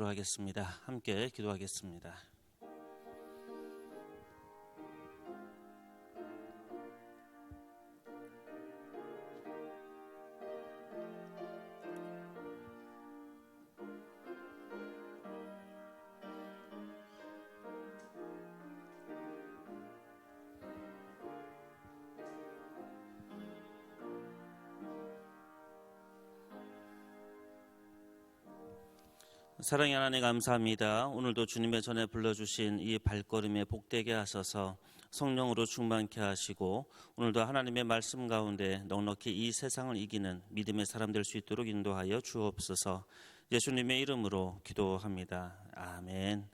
하겠습니다. 함께 기도하겠습니다. 사랑의 하나님 감사합니다. 오늘도 주님의 전에 불러주신 이 발걸음에 복되게 하셔서 성령으로 충만케 하시고 오늘도 하나님의 말씀 가운데 넉넉히 이 세상을 이기는 믿음의 사람 될 수 있도록 인도하여 주옵소서. 예수님의 이름으로 기도합니다. 아멘.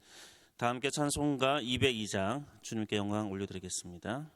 다 함께 찬송가 202장 주님께 영광 올려드리겠습니다.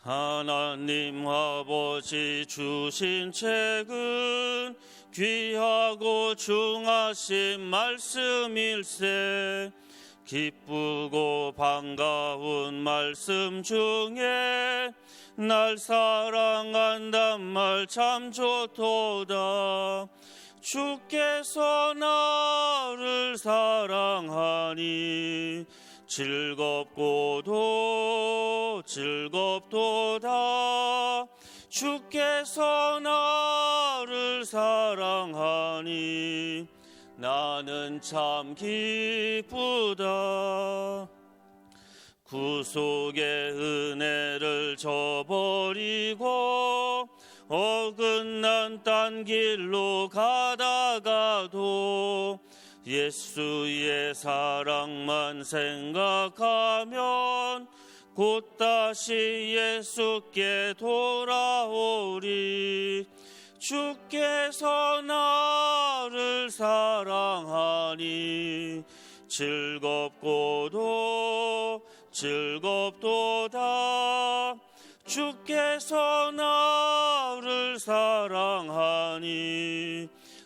하나님 아버지 주신 책은 귀하고 중하신 말씀일세. 기쁘고 반가운 말씀 중에 날 사랑한단 말 참 좋도다. 주께서 나를 사랑하니 즐겁고도 즐겁도다. 주께서 나를 사랑하니 나는 참 기쁘다. 구속의 은혜를 저버리고 어긋난 딴 길로 가다가도 예수의 사랑만 생각하면 곧 다시 예수께 돌아오리. 주께서 나를 사랑하니 즐겁고도 즐겁도다. 주께서 나를 사랑하니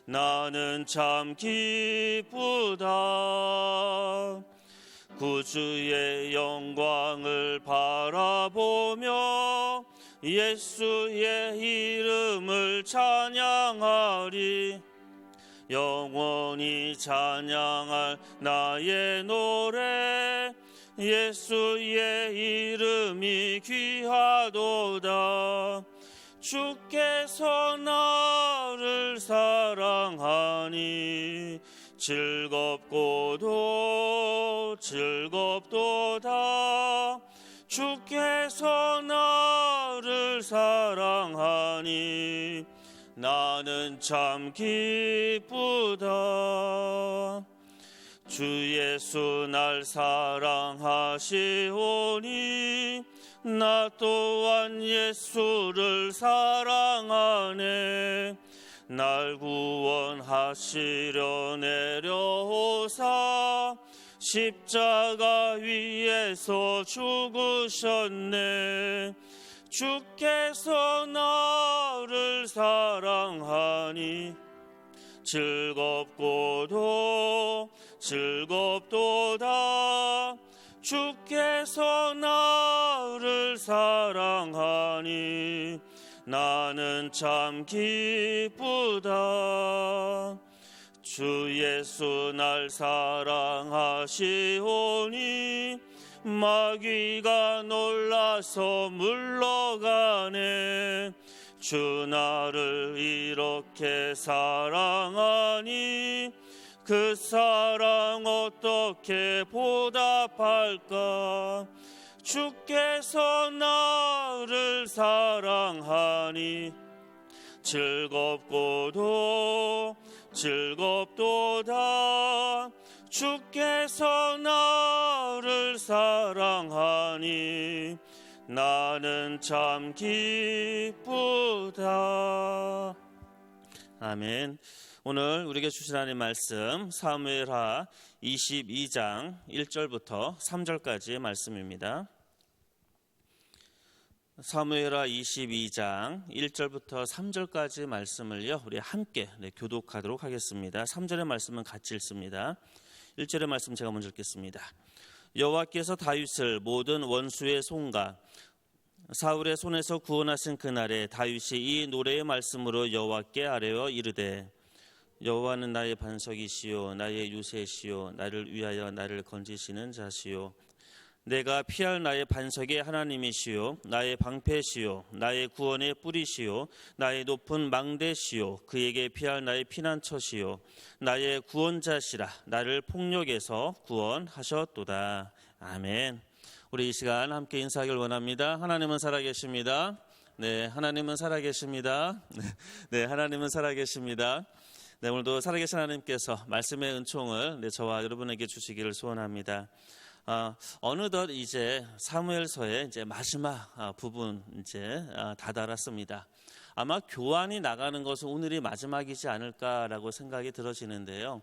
나는 참 기쁘다. 구주의 영광을 바라보며 예수의 이름을 찬양하리. 영원히 찬양할 나의 노래 예수의 이름이 귀하도다. 주께서 나를 사랑하니 즐겁고도 즐겁도다. 주께서 나를 사랑하니 나는 참 기쁘다. 주 예수 날 사랑하시오니 나 또한 예수를 사랑하네. 날 구원하시려 내려오사 십자가 위에서 죽으셨네. 주께서 나를 사랑하니 즐겁고도 즐겁도다. 주께서 나를 사랑하니 나는 참 기쁘다. 주 예수 날 사랑하시오니 마귀가 놀라서 물러가네. 주 나를 이렇게 사랑하니 그 사랑 어떻게 보답할까. 주께서 나를 사랑하니 즐겁고도 즐겁도다. 주께서 나를 사랑하니 나는 참 기쁘다. 아멘. 오늘 우리에게 주신 하나님의 말씀 사무엘하 22장 1절부터 3절까지의 말씀입니다. 사무엘하 22장 1절부터 3절까지 말씀을요, 우리 함께 교독하도록 하겠습니다. 3절의 말씀은 같이 읽습니다. 1절의 말씀 제가 먼저 읽겠습니다. 여호와께서 다윗을 모든 원수의 손과 사울의 손에서 구원하신 그날에 다윗이 이 노래의 말씀으로 여호와께 아뢰어 이르되 여호와는 나의 반석이시요 나의 유세시요 나를 위하여 나를 건지시는 자시요 내가 피할 나의 반석의 하나님이시요 나의 방패시요 나의 구원의 뿌리시요 나의 높은 망대시요 그에게 피할 나의 피난처시요 나의 구원자시라 나를 폭력에서 구원하셨도다. 아멘. 우리 이 시간 함께 인사하길 원합니다. 하나님은 살아계십니다. 네, 하나님은 살아계십니다. 네, 하나님은 살아계십니다. 네, 오늘도 살아계신 하나님께서 말씀의 은총을 저와 여러분에게 주시기를 소원합니다. 어느덧 이제 사무엘서의 이제 마지막 부분 이제 다다랐습니다. 아마 교환이 나가는 것은 오늘이 마지막이지 않을까라고 생각이 들어지는데요.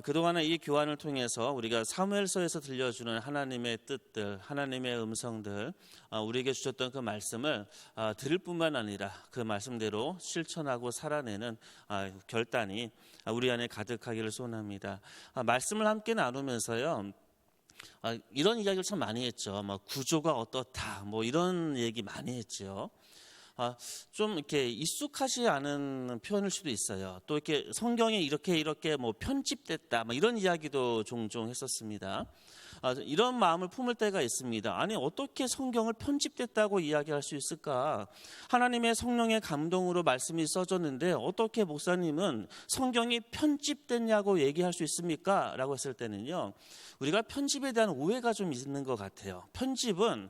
그동안의 이 교환을 통해서 우리가 사무엘서에서 들려주는 하나님의 뜻들, 하나님의 음성들, 우리에게 주셨던 그 말씀을 들을 뿐만 아니라 그 말씀대로 실천하고 살아내는 결단이 우리 안에 가득하기를 소원합니다. 말씀을 함께 나누면서요. 이런 이야기를 참 많이 했죠. 구조가 어떻다, 이런 얘기 많이 했죠. 좀 이렇게 익숙하지 않은 표현일 수도 있어요. 또 이렇게 성경에 이렇게 편집됐다, 이런 이야기도 종종 했었습니다. 이런 마음을 품을 때가 있습니다. 아니, 어떻게 성경을 편집됐다고 이야기할 수 있을까? 하나님의 성령의 감동으로 말씀이 써졌는데 어떻게 목사님은 성경이 편집됐냐고 얘기할 수 있습니까? 라고 했을 때는요, 우리가 편집에 대한 오해가 좀 있는 것 같아요. 편집은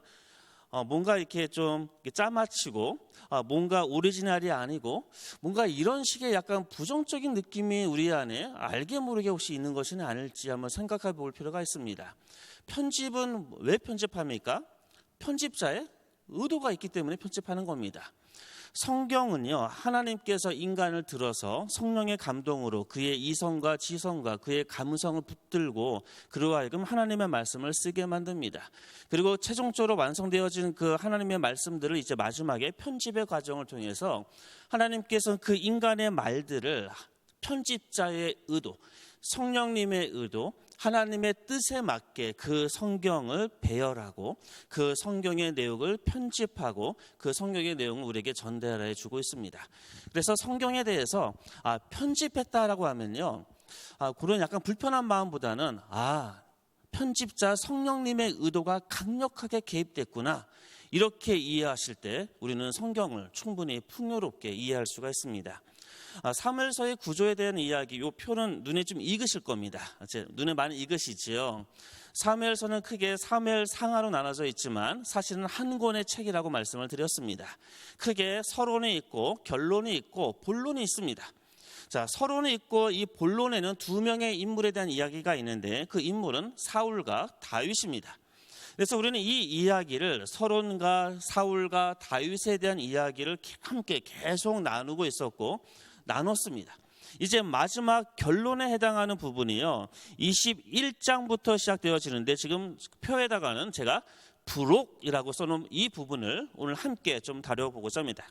뭔가 이렇게 좀 짜맞추고 뭔가 오리지널이 아니고 뭔가 이런 식의 약간 부정적인 느낌이 우리 안에 알게 모르게 혹시 있는 것은 아닐지 한번 생각해 볼 필요가 있습니다. 편집은 왜 편집합니까? 편집자의 의도가 있기 때문에 편집하는 겁니다. 성경은요, 하나님께서 인간을 들어서 성령의 감동으로 그의 이성과 지성과 그의 감성을 붙들고 그로 하여금 하나님의 말씀을 쓰게 만듭니다. 그리고 최종적으로 완성되어진 그 하나님의 말씀들을 이제 마지막에 편집의 과정을 통해서 하나님께서는 그 인간의 말들을 편집자의 의도, 성령님의 의도, 하나님의 뜻에 맞게 그 성경을 배열하고 그 성경의 내용을 편집하고 그 성경의 내용을 우리에게 전달해 주고 있습니다. 그래서 성경에 대해서 편집했다라고 하면요, 그런 약간 불편한 마음보다는 편집자 성령님의 의도가 강력하게 개입됐구나, 이렇게 이해하실 때 우리는 성경을 충분히 풍요롭게 이해할 수가 있습니다. 사무엘서의 구조에 대한 이야기, 이 표는 눈에 좀 익으실 겁니다. 눈에 많이 익으시지요. 사무엘서는 크게 사무엘상하로 나눠져 있지만 사실은 한 권의 책이라고 말씀을 드렸습니다. 크게 서론이 있고 결론이 있고 본론이 있습니다. 자, 서론이 있고 이 본론에는 두 명의 인물에 대한 이야기가 있는데 그 인물은 사울과 다윗입니다. 그래서 우리는 이 이야기를 서론과 사울과 다윗에 대한 이야기를 함께 계속 나누고 있었고 나눴습니다. 이제 마지막 결론에 해당하는 부분이요, 21장부터 시작되어지는데 지금 표에다가는 제가 부록이라고 써놓은 이 부분을 오늘 함께 좀 다뤄보고자 합니다.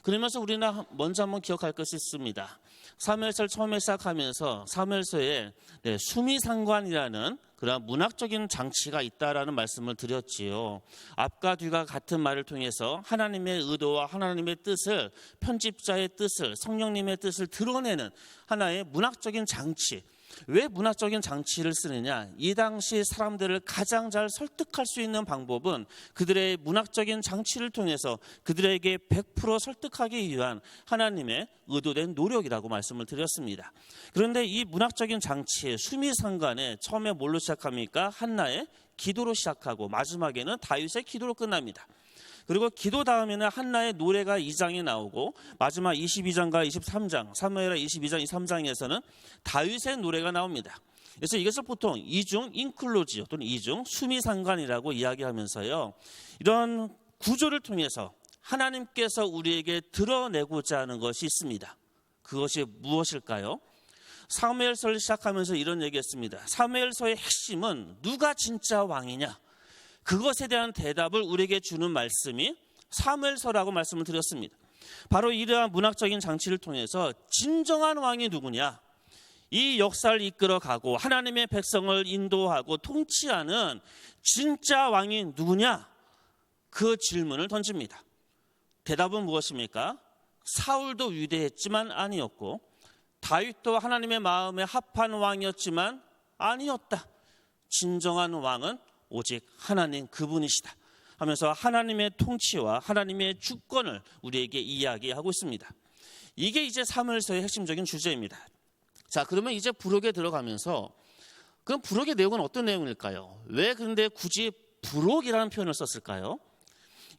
그러면서 우리는 먼저 한번 기억할 것이 있습니다. 사무엘서를 처음에 시작하면서 사무엘서에 수미상관이라는 그런 문학적인 장치가 있다라는 말씀을 드렸지요. 앞과 뒤가 같은 말을 통해서 하나님의 의도와 하나님의 뜻을, 편집자의 뜻을, 성령님의 뜻을 드러내는 하나의 문학적인 장치. 왜 문학적인 장치를 쓰느냐? 이 당시 사람들을 가장 잘 설득할 수 있는 방법은 그들의 문학적인 장치를 통해서 그들에게 100% 설득하기 위한 하나님의 의도된 노력이라고 말씀을 드렸습니다. 그런데 이 문학적인 장치의 수미상관에 처음에 뭘로 시작합니까? 한나의 기도로 시작하고 마지막에는 다윗의 기도로 끝납니다. 그리고 기도 다음에는 한나의 노래가 2장에 나오고 마지막 22장과 23장, 사무엘하 22장, 23장에서는 다윗의 노래가 나옵니다. 그래서 이것을 보통 이중 인클로지오 또는 이중 수미상관이라고 이야기하면서요, 이런 구조를 통해서 하나님께서 우리에게 드러내고자 하는 것이 있습니다. 그것이 무엇일까요? 사무엘서를 시작하면서 이런 얘기했습니다. 사무엘서의 핵심은 누가 진짜 왕이냐, 그것에 대한 대답을 우리에게 주는 말씀이 사무엘서라고 말씀을 드렸습니다. 바로 이러한 문학적인 장치를 통해서 진정한 왕이 누구냐, 이 역사를 이끌어가고 하나님의 백성을 인도하고 통치하는 진짜 왕이 누구냐, 그 질문을 던집니다. 대답은 무엇입니까? 사울도 위대했지만 아니었고, 다윗도 하나님의 마음에 합한 왕이었지만 아니었다. 진정한 왕은 오직 하나님 그분이시다 하면서 하나님의 통치와 하나님의 주권을 우리에게 이야기하고 있습니다. 이게 이제 사무엘서의 핵심적인 주제입니다. 자, 그러면 이제 부록에 들어가면서, 그럼 부록의 내용은 어떤 내용일까요? 왜 그런데 굳이 부록이라는 표현을 썼을까요?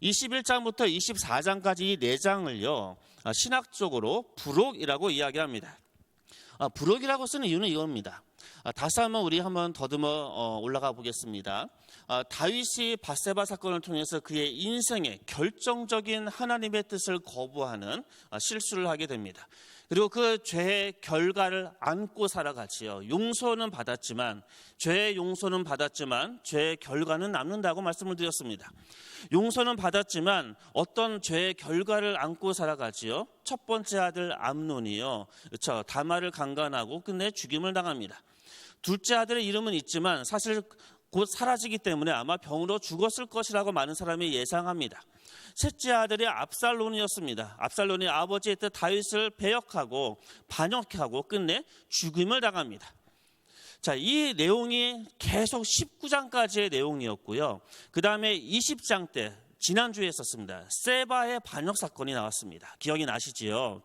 21장부터 24장까지 이 4장을요, 신학적으로 부록이라고 이야기합니다. 부록이라고 쓰는 이유는 이겁니다. 다시 한번 우리 한번 더듬어 올라가 보겠습니다. 다윗이 밧세바 사건을 통해서 그의 인생의 결정적인 하나님의 뜻을 거부하는 실수를 하게 됩니다. 그리고 그 죄의 결과를 안고 살아가지요. 용서는 받았지만, 죄의 용서는 받았지만 죄의 결과는 남는다고 말씀을 드렸습니다. 용서는 받았지만 어떤 죄의 결과를 안고 살아가지요. 첫 번째 아들 암논이요, 그렇죠, 다말을 강간하고 끝내 죽임을 당합니다. 둘째 아들의 이름은 있지만 사실 곧 사라지기 때문에 아마 병으로 죽었을 것이라고 많은 사람이 예상합니다. 셋째 아들이 압살론이었습니다. 압살론이 아버지의 뜻 다윗을 배역하고 반역하고 끝내 죽임을 당합니다. 자, 이 내용이 계속 19장까지의 내용이었고요. 그 다음에 20장 때 지난주에 있었습니다. 세바의 반역 사건이 나왔습니다. 기억이 나시지요?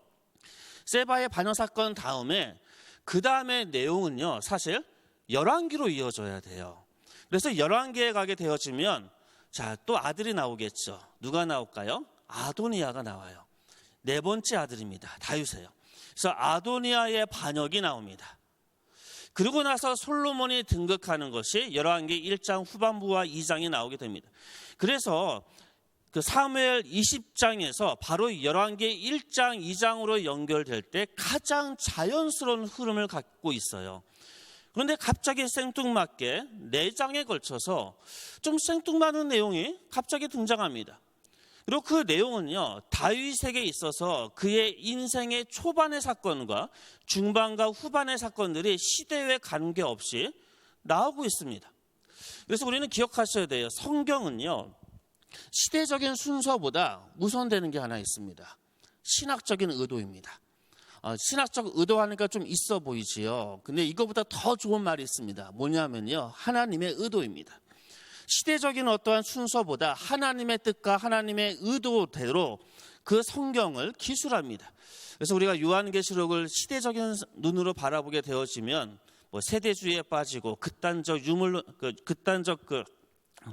세바의 반역 사건 다음에 그 다음에 내용은요, 사실 열왕기로 이어져야 돼요. 그래서 열왕기에 가게 되어지면, 자, 또 아들이 나오겠죠. 누가 나올까요? 아도니아가 나와요. 네 번째 아들입니다. 다윗이에요. 그래서 아도니아의 반역이 나옵니다. 그러고 나서 솔로몬이 등극하는 것이 열왕기 1장 후반부와 2장이 나오게 됩니다. 그래서 그 사무엘 20장에서 바로 열왕기 1장, 2장으로 연결될 때 가장 자연스러운 흐름을 갖고 있어요. 그런데 갑자기 생뚱맞게 4장에 걸쳐서 좀 생뚱맞은 내용이 갑자기 등장합니다. 그리고 그 내용은요, 다윗에게 있어서 그의 인생의 초반의 사건과 중반과 후반의 사건들이 시대에 관계없이 나오고 있습니다. 그래서 우리는 기억하셔야 돼요. 성경은요, 시대적인 순서보다 우선되는 게 하나 있습니다. 신학적인 의도입니다. 신학적 의도하니까 좀 있어 보이지요. 근데 이거보다 더 좋은 말이 있습니다. 뭐냐면요, 하나님의 의도입니다. 시대적인 어떠한 순서보다 하나님의 뜻과 하나님의 의도대로 그 성경을 기술합니다. 그래서 우리가 요한계시록을 시대적인 눈으로 바라보게 되어지면 세대주의에 빠지고 극단적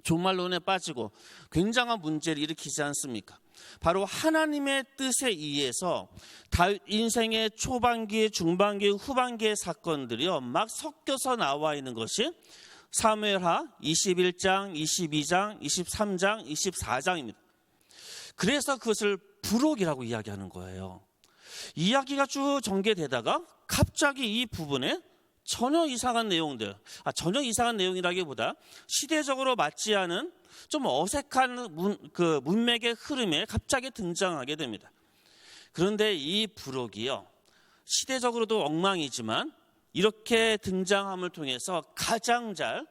종말론에 빠지고 굉장한 문제를 일으키지 않습니까? 바로 하나님의 뜻에 의해서 인생의 초반기, 중반기, 후반기의 사건들이요, 막 섞여서 나와 있는 것이 사무엘하 21장, 22장, 23장, 24장입니다. 그래서 그것을 부록이라고 이야기하는 거예요. 이야기가 쭉 전개되다가 갑자기 이 부분에 전혀 이상한 내용들, 전혀 이상한 내용이라기보다 시대적으로 맞지 않은 좀 어색한 문맥의 흐름에 갑자기 등장하게 됩니다. 그런데 이 부록이요, 시대적으로도 엉망이지만 이렇게 등장함을 통해서 가장 잘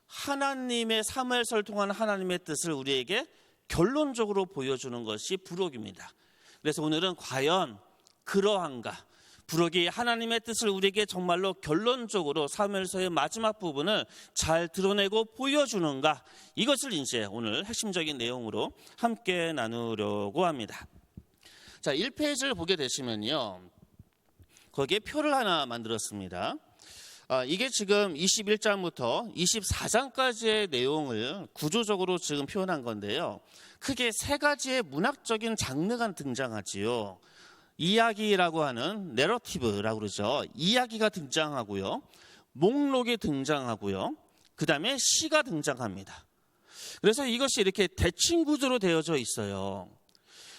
하나님의 사무엘서를 통한 하나님의 뜻을 우리에게 결론적으로 보여주는 것이 부록입니다. 그래서 오늘은 과연 그러한가, 부록이 하나님의 뜻을 우리에게 정말로 결론적으로 사무엘서의 마지막 부분을 잘 드러내고 보여주는가, 이것을 이제 오늘 핵심적인 내용으로 함께 나누려고 합니다. 자, 1페이지를 보게 되시면요, 거기에 표를 하나 만들었습니다. 이게 지금 21장부터 24장까지의 내용을 구조적으로 지금 표현한 건데요, 크게 3가지의 문학적인 장르가 등장하지요. 이야기라고 하는 내러티브라고 그러죠. 이야기가 등장하고요, 목록이 등장하고요, 그 다음에 시가 등장합니다. 그래서 이것이 이렇게 대칭 구조로 되어져 있어요.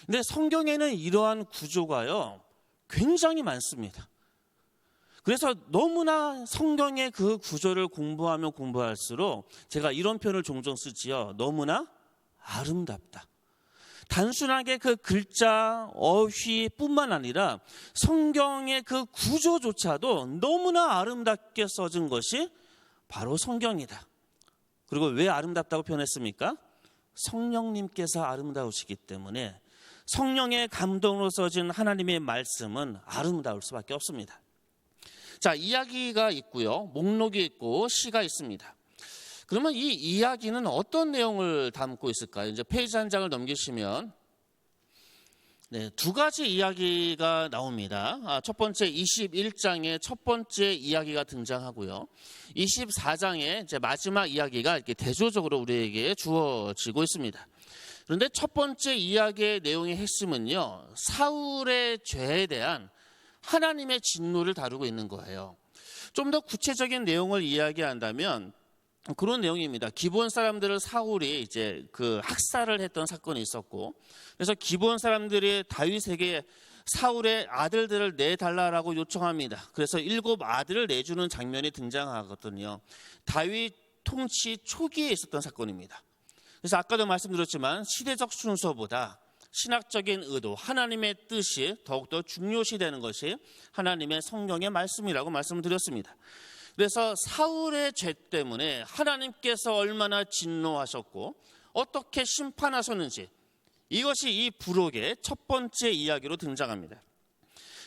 근데 성경에는 이러한 구조가요, 굉장히 많습니다. 그래서 너무나 성경의 그 구조를 공부하면 공부할수록 제가 이런 표현을 종종 쓰지요. 너무나 아름답다. 단순하게 그 글자, 어휘뿐만 아니라 성경의 그 구조조차도 너무나 아름답게 써진 것이 바로 성경이다. 그리고 왜 아름답다고 표현했습니까? 성령님께서 아름다우시기 때문에 성령의 감동으로 써진 하나님의 말씀은 아름다울 수밖에 없습니다. 자, 이야기가 있고요. 목록이 있고 시가 있습니다. 그러면 이 이야기는 어떤 내용을 담고 있을까요? 이제 페이지 한 장을 넘기시면 두 가지 이야기가 나옵니다. 첫 번째 21장에 첫 번째 이야기가 등장하고요. 24장에 이제 마지막 이야기가 이렇게 대조적으로 우리에게 주어지고 있습니다. 그런데 첫 번째 이야기의 내용의 핵심은요, 사울의 죄에 대한 하나님의 진노를 다루고 있는 거예요. 좀 더 구체적인 내용을 이야기한다면 그런 내용입니다. 기브온 사람들을 사울이 이제 그 학살을 했던 사건이 있었고, 그래서 기브온 사람들이 다윗에게 사울의 아들들을 내달라라고 요청합니다. 그래서 7 아들을 내주는 장면이 등장하거든요. 다윗 통치 초기에 있었던 사건입니다. 그래서 아까도 말씀드렸지만 시대적 순서보다 신학적인 의도, 하나님의 뜻이 더욱더 중요시되는 것이 하나님의 성경의 말씀이라고 말씀드렸습니다. 그래서 사울의 죄 때문에 하나님께서 얼마나 진노하셨고 어떻게 심판하셨는지, 이것이 이 부록의 첫 번째 이야기로 등장합니다.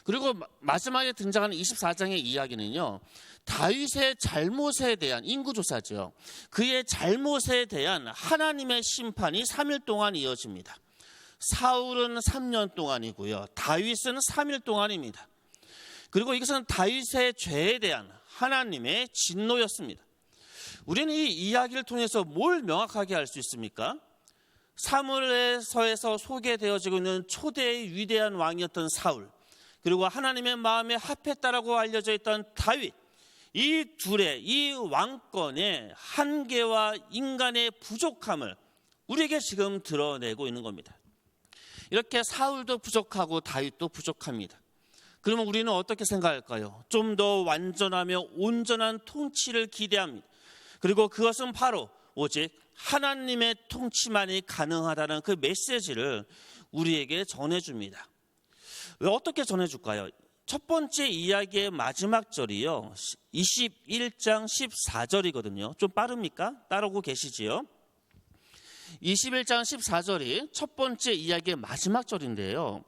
그리고 마지막에 등장하는 24장의 이야기는요, 다윗의 잘못에 대한 인구조사죠. 그의 잘못에 대한 하나님의 심판이 3일 동안 이어집니다. 사울은 3년 동안이고요, 다윗은 3일 동안입니다. 그리고 이것은 다윗의 죄에 대한 하나님의 진노였습니다. 우리는 이 이야기를 통해서 뭘 명확하게 알 수 있습니까? 사무엘서에서 소개되어지고 있는 초대의 위대한 왕이었던 사울, 그리고 하나님의 마음에 합했다라고 알려져 있던 다윗, 이 둘의 이 왕권의 한계와 인간의 부족함을 우리에게 지금 드러내고 있는 겁니다. 이렇게 사울도 부족하고 다윗도 부족합니다. 그러면 우리는 어떻게 생각할까요? 좀 더 완전하며 온전한 통치를 기대합니다. 그리고 그것은 바로 오직 하나님의 통치만이 가능하다는 그 메시지를 우리에게 전해줍니다. 왜 어떻게 전해줄까요? 첫 번째 이야기의 마지막 절이요, 21장 14절이거든요. 좀 빠릅니까? 따라오고 계시지요? 21장 14절이 첫 번째 이야기의 마지막 절인데요,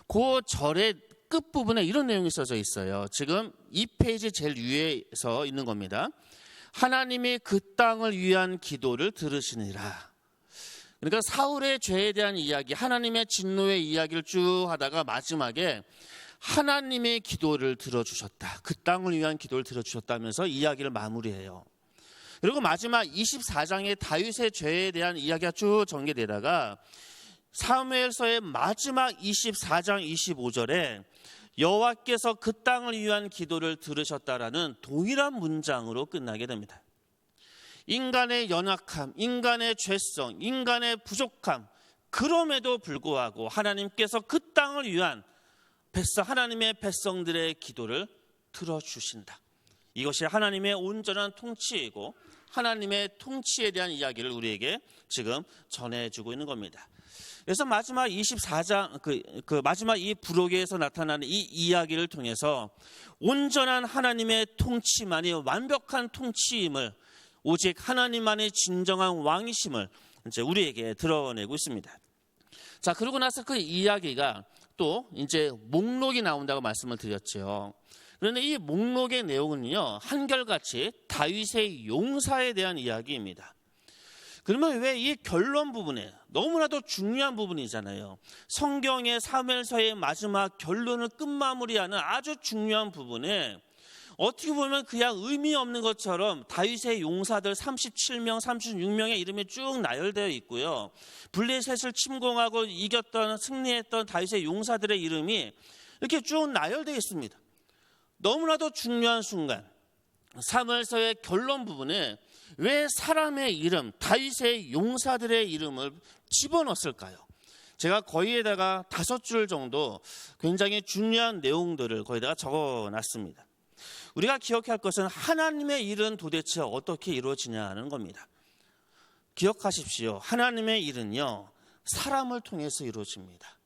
그 절의 끝부분에 이런 내용이 써져 있어요. 지금 이 페이지 제일 위에서 있는 겁니다. 하나님이 그 땅을 위한 기도를 들으시니라. 그러니까 사울의 죄에 대한 이야기, 하나님의 진노의 이야기를 쭉 하다가 마지막에 하나님의 기도를 들어주셨다, 그 땅을 위한 기도를 들어주셨다면서 이야기를 마무리해요. 그리고 마지막 24장에 다윗의 죄에 대한 이야기가 쭉 전개되다가 사무엘서의 마지막 24장 25절에 여호와께서 그 땅을 위한 기도를 들으셨다라는 동일한 문장으로 끝나게 됩니다. 인간의 연약함, 인간의 죄성, 인간의 부족함, 그럼에도 불구하고 하나님께서 그 땅을 위한 하나님의 백성들의 기도를 들어주신다. 이것이 하나님의 온전한 통치이고 하나님의 통치에 대한 이야기를 우리에게 지금 전해주고 있는 겁니다. 그래서 마지막 24장 그 마지막 이 부록에서 나타나는 이 이야기를 통해서 온전한 하나님의 통치만이 완벽한 통치임을, 오직 하나님만의 진정한 왕이심을 이제 우리에게 드러내고 있습니다. 자, 그러고 나서 그 이야기가 또 이제 목록이 나온다고 말씀을 드렸죠. 그런데 이 목록의 내용은요, 한결같이 다윗의 용사에 대한 이야기입니다. 그러면 왜 이 결론 부분에, 너무나도 중요한 부분이잖아요. 성경의 사무엘서의 마지막 결론을 끝마무리하는 아주 중요한 부분에 어떻게 보면 그냥 의미 없는 것처럼 다윗의 용사들 37명, 36명의 이름이 쭉 나열되어 있고요. 블레셋을 침공하고 이겼던, 승리했던 다윗의 용사들의 이름이 이렇게 쭉 나열되어 있습니다. 너무나도 중요한 순간, 사무엘서의 결론 부분에 왜 사람의 이름, 다윗의 용사들의 이름을 집어넣었을까요? 제가 거기에다가 5줄 정도 굉장히 중요한 내용들을 거기다가 적어놨습니다. 우리가 기억해야 할 것은 하나님의 일은 도대체 어떻게 이루어지냐 하는 겁니다. 기억하십시오. 하나님의 일은요, 사람을 통해서 이루어집니다.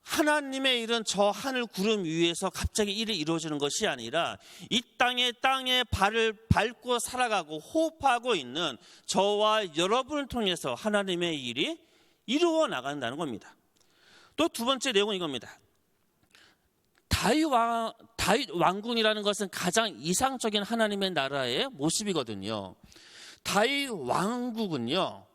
하나님의 일은 저 하늘 구름 위에서 갑자기 일이 이루어지는 것이 아니라 이 땅에 발을 밟고 살아가고 호흡하고 있는 저와 여러분을 통해서 하나님의 일이 이루어 나간다는 겁니다. 또 두 번째 내용은 이겁니다. 다윗 왕궁이라는 것은 가장 이상적인 하나님의 나라의 모습이거든요. 다윗 왕국은요,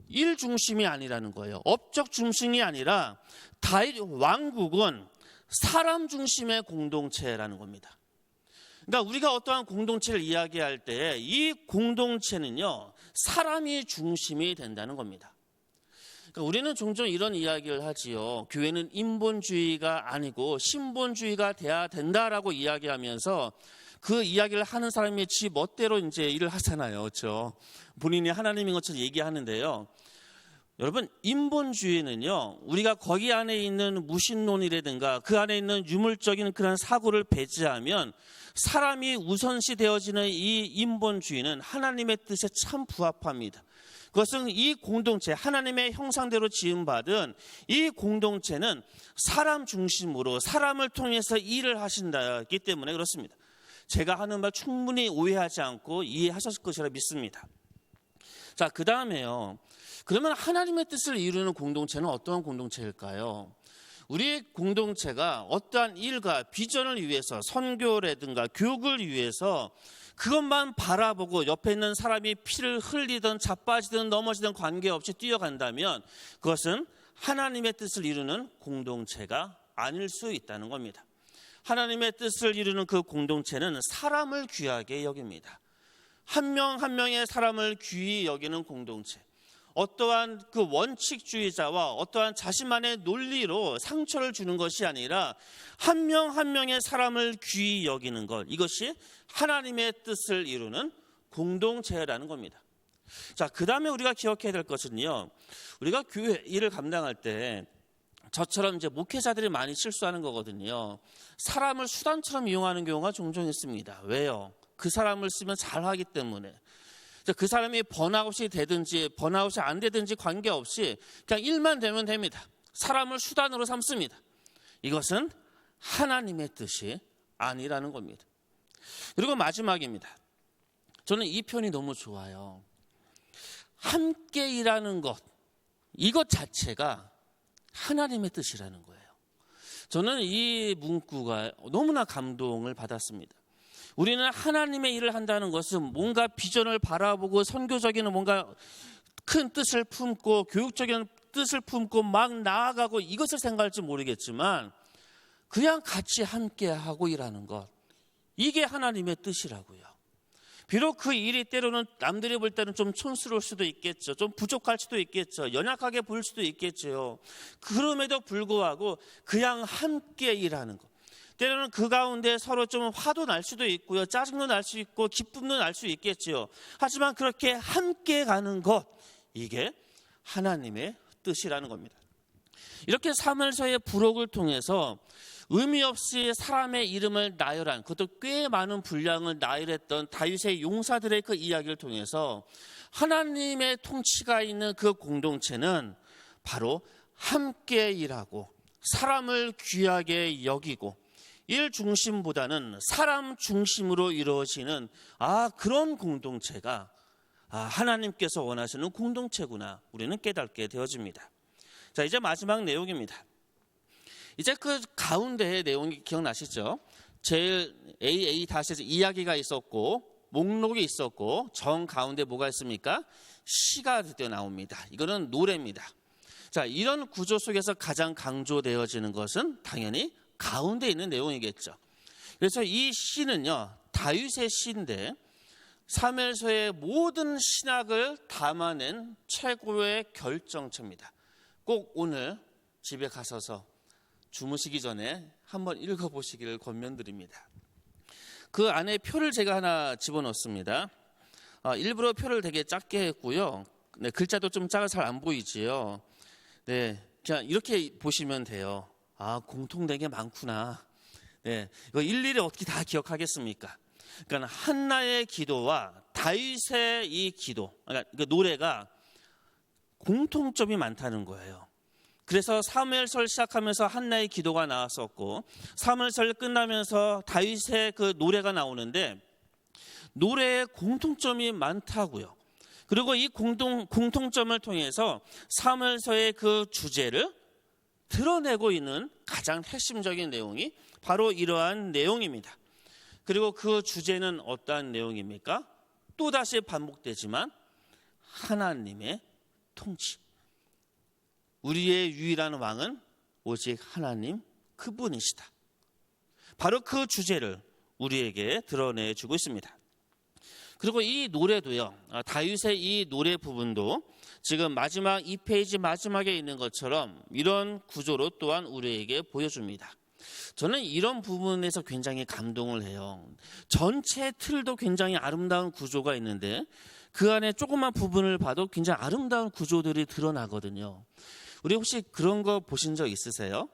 일 중심이 아니라는 거예요. 업적 중심이 아니라 다윗 왕국은 사람 중심의 공동체라는 겁니다. 그러니까 우리가 어떠한 공동체를 이야기할 때 이 공동체는요, 사람이 중심이 된다는 겁니다. 그러니까 우리는 종종 이런 이야기를 하지요. 교회는 인본주의가 아니고 신본주의가 돼야 된다라고 이야기하면서 그 이야기를 하는 사람이 지 멋대로 이제 일을 하잖아요. 그렇죠? 본인이 하나님인 것처럼 얘기하는데요. 여러분, 인본주의는요, 우리가 거기 안에 있는 무신론이라든가 그 안에 있는 유물적인 그런 사고를 배제하면 사람이 우선시 되어지는 이 인본주의는 하나님의 뜻에 참 부합합니다. 그것은 이 공동체, 하나님의 형상대로 지음받은 이 공동체는 사람 중심으로 사람을 통해서 일을 하신다기 때문에 그렇습니다. 제가 하는 말 충분히 오해하지 않고 이해하셨을 것이라 믿습니다. 자, 그 다음에요. 그러면 하나님의 뜻을 이루는 공동체는 어떠한 공동체일까요? 우리 공동체가 어떠한 일과 비전을 위해서 선교라든가 교육을 위해서 그것만 바라보고 옆에 있는 사람이 피를 흘리든 자빠지든 넘어지든 관계없이 뛰어간다면 그것은 하나님의 뜻을 이루는 공동체가 아닐 수 있다는 겁니다. 하나님의 뜻을 이루는 그 공동체는 사람을 귀하게 여깁니다. 한 명 한 명의 사람을 귀히 여기는 공동체. 어떠한 그 원칙주의자와 어떠한 자신만의 논리로 상처를 주는 것이 아니라 한 명 한 명의 사람을 귀히 여기는 것, 이것이 하나님의 뜻을 이루는 공동체라는 겁니다. 자, 그 다음에 우리가 기억해야 될 것은요, 우리가 교회 일을 감당할 때 저처럼 이제 목회자들이 많이 실수하는 거거든요. 사람을 수단처럼 이용하는 경우가 종종 있습니다. 왜요? 그 사람을 쓰면 잘하기 때문에. 그 사람이 번아웃이 되든지 번아웃이 안 되든지 관계없이 그냥 일만 되면 됩니다. 사람을 수단으로 삼습니다. 이것은 하나님의 뜻이 아니라는 겁니다. 그리고 마지막입니다. 저는 이 표현이 너무 좋아요. 함께 일하는 것, 이것 자체가 하나님의 뜻이라는 거예요. 저는 이 문구가 너무나 감동을 받았습니다. 우리는 하나님의 일을 한다는 것은 뭔가 비전을 바라보고 선교적인 뭔가 큰 뜻을 품고 교육적인 뜻을 품고 막 나아가고 이것을 생각할지 모르겠지만 그냥 같이 함께하고 일하는 것, 이게 하나님의 뜻이라고요. 비록 그 일이 때로는 남들이 볼 때는 좀 촌스러울 수도 있겠죠. 좀 부족할 수도 있겠죠. 연약하게 보일 수도 있겠죠. 그럼에도 불구하고 그냥 함께 일하는 것. 때로는 그 가운데 서로 좀 화도 날 수도 있고요. 짜증도 날 수 있고 기쁨도 날 수 있겠지요. 하지만 그렇게 함께 가는 것, 이게 하나님의 뜻이라는 겁니다. 이렇게 사무엘서의 부록을 통해서 의미 없이 사람의 이름을 나열한, 그것도 꽤 많은 분량을 나열했던 다윗의 용사들의 그 이야기를 통해서 하나님의 통치가 있는 그 공동체는 바로 함께 일하고 사람을 귀하게 여기고 일 중심보다는 사람 중심으로 이루어지는 그런 공동체가 하나님께서 원하시는 공동체구나, 우리는 깨닫게 되어집니다. 자, 이제 마지막 내용입니다. 이제 그 가운데의 내용이 기억나시죠? 제일 AA-에서 이야기가 있었고 목록이 있었고 정 가운데 뭐가 있습니까? 시가 드디어 나옵니다. 이거는 노래입니다. 자, 이런 구조 속에서 가장 강조되어지는 것은 당연히 가운데 있는 내용이겠죠. 그래서 이 시는요, 다윗의 시인데 사무엘서의 모든 신학을 담아낸 최고의 결정체입니다. 꼭 오늘 집에 가셔서 주무시기 전에 한번 읽어보시기를 권면드립니다. 그 안에 표를 제가 하나 집어넣습니다. 일부러 표를 되게 작게 했고요. 네, 글자도 좀 작아서 잘 안 보이지요. 네, 그냥 이렇게 보시면 돼요. 공통된 게 많구나. 네, 이거 일일이 어떻게 다 기억하겠습니까? 그러니까 한나의 기도와 다윗의 이 기도, 그러니까 그 노래가 공통점이 많다는 거예요. 그래서 사무엘서를 시작하면서 한나의 기도가 나왔었고, 사무엘서를 끝나면서 다윗의 그 노래가 나오는데 노래에 공통점이 많다고요. 그리고 이 공통점을 통해서 사무엘서의 그 주제를 드러내고 있는 가장 핵심적인 내용이 바로 이러한 내용입니다. 그리고 그 주제는 어떠한 내용입니까? 또다시 반복되지만 하나님의 통치. 우리의 유일한 왕은 오직 하나님 그분이시다. 바로 그 주제를 우리에게 드러내주고 있습니다. 그리고 이 노래도요, 다윗의 이 노래 부분도 지금 마지막 2페이지 마지막에 있는 것처럼 이런 구조로 또한 우리에게 보여줍니다. 저는 이런 부분에서 굉장히 감동을 해요. 전체 틀도 굉장히 아름다운 구조가 있는데 그 안에 조그만 부분을 봐도 굉장히 아름다운 구조들이 드러나거든요. 우리 혹시 그런 거 보신 적 있으세요?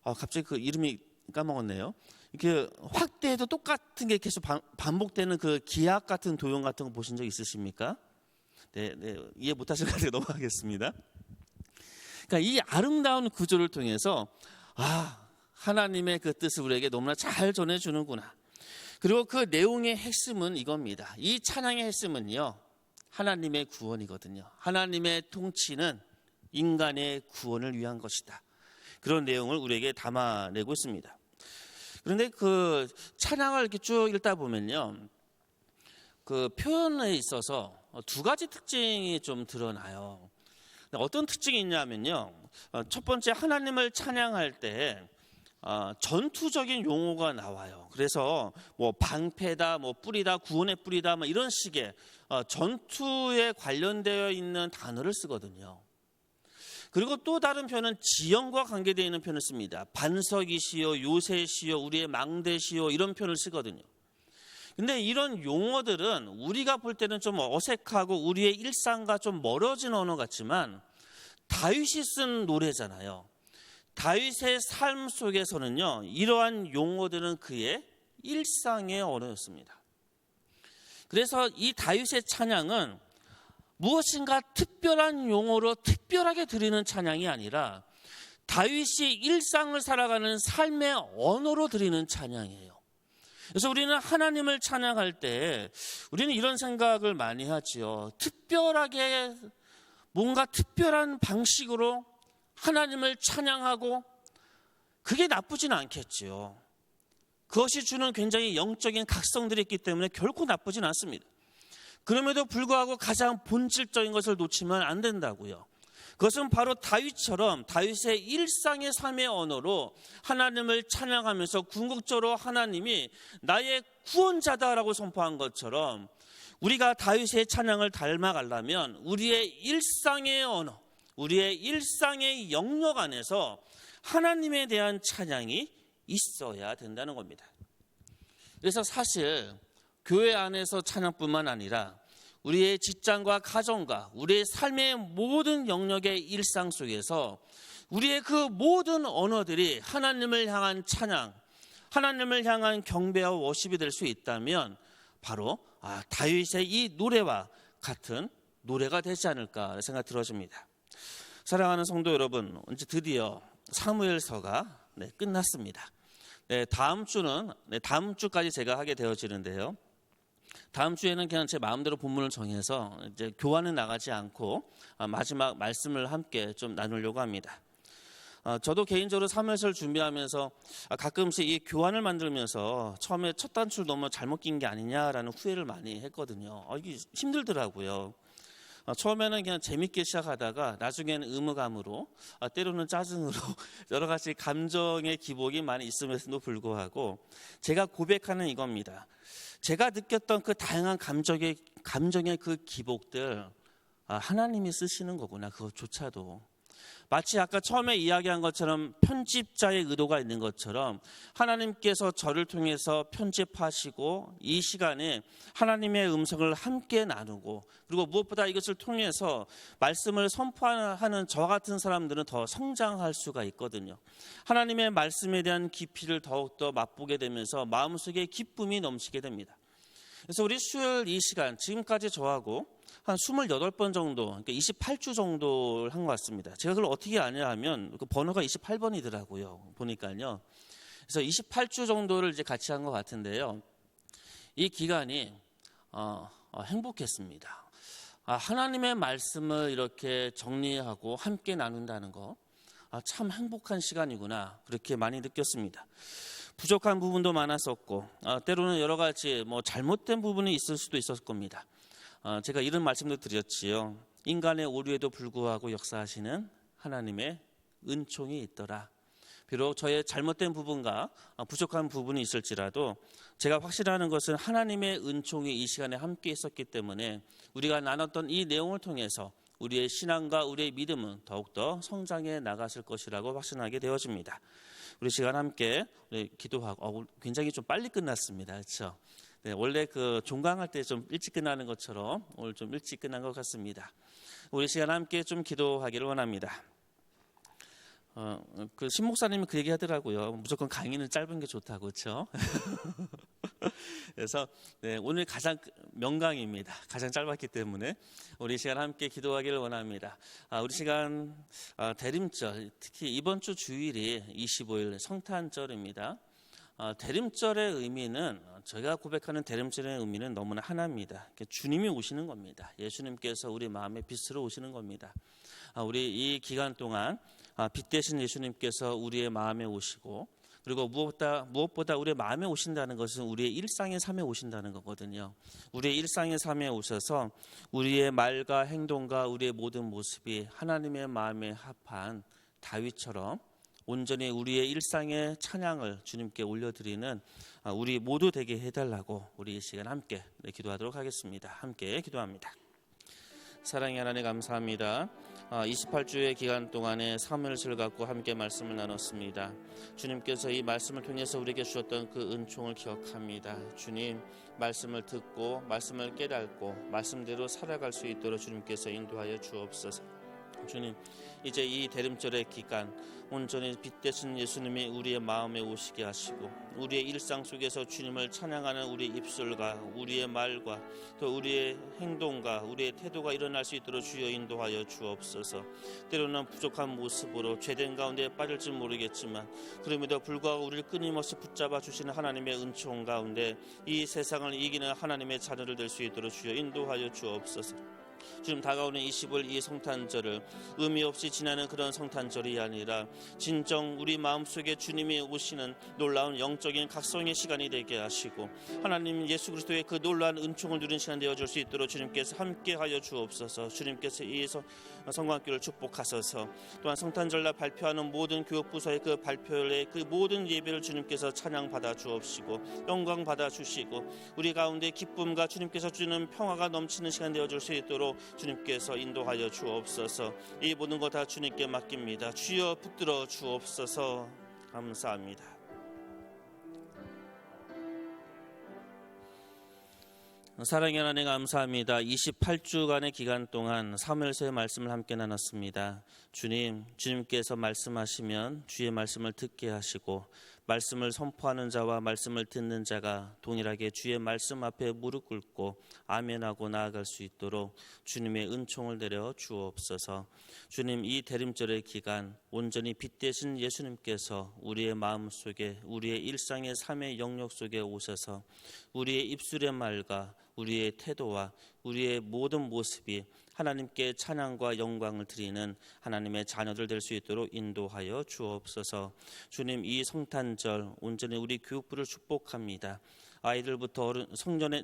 갑자기 그 이름이 까먹었네요. 이렇게 확대해도 똑같은 게 계속 반복되는 그 기악 같은 도형 같은 거 보신 적 있으십니까? 네, 이해 못하실 것 같아요. 넘어가겠습니다. 그러니까 이 아름다운 구조를 통해서 하나님의 그 뜻을 우리에게 너무나 잘 전해주는구나. 그리고 그 내용의 핵심은 이겁니다. 이 찬양의 핵심은요, 하나님의 구원이거든요. 하나님의 통치는 인간의 구원을 위한 것이다. 그런 내용을 우리에게 담아내고 있습니다. 그런데 그 찬양을 이렇게 쭉 읽다 보면요, 그 표현에 있어서 두 가지 특징이 좀 드러나요. 어떤 특징이 있냐면요, 첫 번째, 하나님을 찬양할 때 전투적인 용어가 나와요. 그래서 뭐 방패다, 뭐 뿌리다, 구원의 뿌리다, 뭐 이런 식의 전투에 관련되어 있는 단어를 쓰거든요. 그리고 또 다른 표현은 지형과 관계되어 있는 표현을 씁니다. 반석이시요, 요새시요, 우리의 망대시요, 이런 표현을 쓰거든요. 근데 이런 용어들은 우리가 볼 때는 좀 어색하고 우리의 일상과 좀 멀어진 언어 같지만 다윗이 쓴 노래잖아요. 다윗의 삶 속에서는요, 이러한 용어들은 그의 일상의 언어였습니다. 그래서 이 다윗의 찬양은 무엇인가 특별한 용어로 특별하게 드리는 찬양이 아니라 다윗이 일상을 살아가는 삶의 언어로 드리는 찬양이에요. 그래서 우리는 하나님을 찬양할 때 우리는 이런 생각을 많이 하지요. 특별하게 뭔가 특별한 방식으로 하나님을 찬양하고 그게 나쁘진 않겠지요. 그것이 주는 굉장히 영적인 각성들이 있기 때문에 결코 나쁘진 않습니다. 그럼에도 불구하고 가장 본질적인 것을 놓치면 안 된다고요. 그것은 바로 다윗처럼 다윗의 일상의 삶의 언어로 하나님을 찬양하면서 궁극적으로 하나님이 나의 구원자다라고 선포한 것처럼 우리가 다윗의 찬양을 닮아가려면 우리의 일상의 언어, 우리의 일상의 영역 안에서 하나님에 대한 찬양이 있어야 된다는 겁니다. 그래서 사실 교회 안에서 찬양뿐만 아니라 우리의 직장과 가정과 우리의 삶의 모든 영역의 일상 속에서 우리의 그 모든 언어들이 하나님을 향한 찬양, 하나님을 향한 경배와 워십이 될 수 있다면 바로 다윗의 이 노래와 같은 노래가 되지 않을까 생각 들어집니다. 사랑하는 성도 여러분, 이제 드디어 사무엘서가 끝났습니다. 다음 주까지 제가 하게 되어지는데요. 다음 주에는 그냥 제 마음대로 본문을 정해서 이제 교환은 나가지 않고 마지막 말씀을 함께 좀 나누려고 합니다. 저도 개인적으로 사무엘서를 준비하면서 가끔씩 이 교환을 만들면서 처음에 첫 단추를 너무 잘못 낀 게 아니냐라는 후회를 많이 했거든요. 이게 힘들더라고요. 처음에는 그냥 재밌게 시작하다가 나중에는 의무감으로 때로는 짜증으로 여러 가지 감정의 기복이 많이 있음에도 불구하고 제가 고백하는 이겁니다. 제가 느꼈던 그 다양한 감정의 그 기복들 하나님이 쓰시는 거구나. 그것조차도 마치 아까 처음에 이야기한 것처럼 편집자의 의도가 있는 것처럼 하나님께서 저를 통해서 편집하시고 이 시간에 하나님의 음성을 함께 나누고 그리고 무엇보다 이것을 통해서 말씀을 선포하는 저와 같은 사람들은 더 성장할 수가 있거든요. 하나님의 말씀에 대한 깊이를 더욱더 맛보게 되면서 마음속에 기쁨이 넘치게 됩니다. 그래서 우리 수요일 이 시간 지금까지 저하고 한 28번 정도, 그러니까 28주 정도를 한 것 같습니다. 제가 그걸 어떻게 아냐 하면 그 번호가 28번이더라고요. 보니까요. 그래서 28주 정도를 이제 같이 한 것 같은데요. 이 기간이 행복했습니다. 하나님의 말씀을 이렇게 정리하고 함께 나눈다는 거, 참 행복한 시간이구나, 그렇게 많이 느꼈습니다. 부족한 부분도 많았었고, 때로는 여러 가지 잘못된 부분이 있을 수도 있었을 겁니다. 제가 이런 말씀도 드렸지요. 인간의 오류에도 불구하고 역사하시는 하나님의 은총이 있더라. 비록 저의 잘못된 부분과 부족한 부분이 있을지라도 제가 확실하는 것은 하나님의 은총이 이 시간에 함께 있었기 때문에 우리가 나눴던 이 내용을 통해서 우리의 신앙과 우리의 믿음은 더욱더 성장해 나갔을 것이라고 확신하게 되어집니다. 우리 시간 함께 기도하고 굉장히 좀 빨리 끝났습니다. 그렇죠? 네, 원래 그 종강할 때 좀 일찍 끝나는 것처럼 오늘 좀 일찍 끝난 것 같습니다. 우리 시간 함께 좀 기도하기를 원합니다. 그 신목사님이 그 얘기 하더라고요. 무조건 강의는 짧은 게 좋다고, 그렇죠? 그래서 오늘 가장 명강입니다. 가장 짧았기 때문에 우리 시간 함께 기도하기를 원합니다. 우리 시간 대림절, 특히 이번 주 주일이 25일 성탄절입니다. 대림절의 의미는, 저희가 고백하는 대림절의 의미는 너무나 하나입니다. 주님이 오시는 겁니다. 예수님께서 우리 마음의 빛으로 오시는 겁니다. 우리 이 기간 동안 빛 대신 예수님께서 우리의 마음에 오시고, 그리고 무엇보다 우리의 마음에 오신다는 것은 우리의 일상의 삶에 오신다는 거거든요. 우리의 일상의 삶에 오셔서 우리의 말과 행동과 우리의 모든 모습이 하나님의 마음에 합한 다윗처럼 온전히 우리의 일상의 찬양을 주님께 올려드리는 우리 모두 되게 해달라고 우리 이 시간 함께 기도하도록 하겠습니다. 함께 기도합니다. 사랑의 하나님 감사합니다. 28주의 기간 동안에 사무엘서를 갖고 함께 말씀을 나눴습니다. 주님께서 이 말씀을 통해서 우리에게 주셨던 그 은총을 기억합니다. 주님, 말씀을 듣고 말씀을 깨닫고 말씀대로 살아갈 수 있도록 주님께서 인도하여 주옵소서. 주님, 이제 이 대림절의 기간 온전히 빛 대신 예수님이 우리의 마음에 오시게 하시고 우리의 일상 속에서 주님을 찬양하는 우리의 입술과 우리의 말과 또 우리의 행동과 우리의 태도가 일어날 수 있도록 주여 인도하여 주옵소서. 때로는 부족한 모습으로 죄된 가운데 빠질지 모르겠지만 그럼에도 불구하고 우리를 끊임없이 붙잡아 주시는 하나님의 은총 가운데 이 세상을 이기는 하나님의 자녀를 될 수 있도록 주여 인도하여 주옵소서. 주님, 다가오는 25일 이 성탄절을 의미 없이 지나는 그런 성탄절이 아니라 진정 우리 마음속에 주님이 오시는 놀라운 영적인 각성의 시간이 되게 하시고 하나님 예수 그리스도의 그 놀라운 은총을 누리는 시간 되어줄 수 있도록 주님께서 함께하여 주옵소서. 주님께서 이 성관교를 축복하소서. 또한 성탄절날 발표하는 모든 교육부서의 그 발표의 그 모든 예배를 주님께서 찬양받아 주옵시고 영광 받아 주시고 우리 가운데 기쁨과 주님께서 주는 평화가 넘치는 시간 되어줄 수 있도록 주님께서 인도하여 주옵소서. 이 모든 것 다 주님께 맡깁니다. 주여 붙들어 주옵소서. 감사합니다. 사랑의 하나님 감사합니다. 28주간의 기간 동안 사무엘서의 말씀을 함께 나눴습니다. 주님께서 말씀하시면 주의 말씀을 듣게 하시고 말씀을 선포하는 자와 말씀을 듣는 자가 동일하게 주의 말씀 앞에 무릎 꿇고 아멘하고 나아갈 수 있도록 주님의 은총을 내려 주옵소서. 주님, 이 대림절의 기간 온전히 빛 대신 예수님께서 우리의 마음속에 우리의 일상의 삶의 영역 속에 오셔서 우리의 입술의 말과 우리의 태도와 우리의 모든 모습이 하나님께 찬양과 영광을 드리는 하나님의 자녀들 될 수 있도록 인도하여 주옵소서. 주님, 이 성탄절 온전히 우리 교육부를 축복합니다. 아이들부터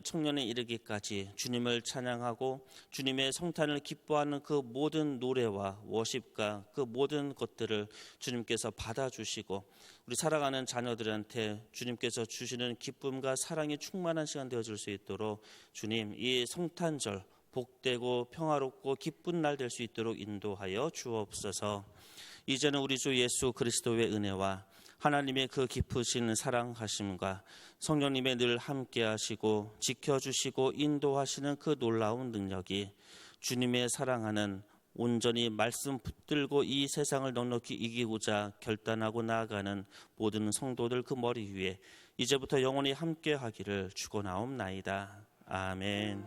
청년에 이르기까지 주님을 찬양하고 주님의 성탄을 기뻐하는 그 모든 노래와 워십과 그 모든 것들을 주님께서 받아주시고 우리 살아가는 자녀들한테 주님께서 주시는 기쁨과 사랑이 충만한 시간 되어줄 수 있도록 주님, 이 성탄절 복되고 평화롭고 기쁜 날 될 수 있도록 인도하여 주옵소서. 이제는 우리 주 예수 그리스도의 은혜와 하나님의 그 깊으신 사랑하심과 성령님의 늘 함께하시고 지켜주시고 인도하시는 그 놀라운 능력이 주님의 사랑하는 온전히 말씀 붙들고 이 세상을 넉넉히 이기고자 결단하고 나아가는 모든 성도들 그 머리 위에 이제부터 영원히 함께하기를 축원하옵나이다. 아멘.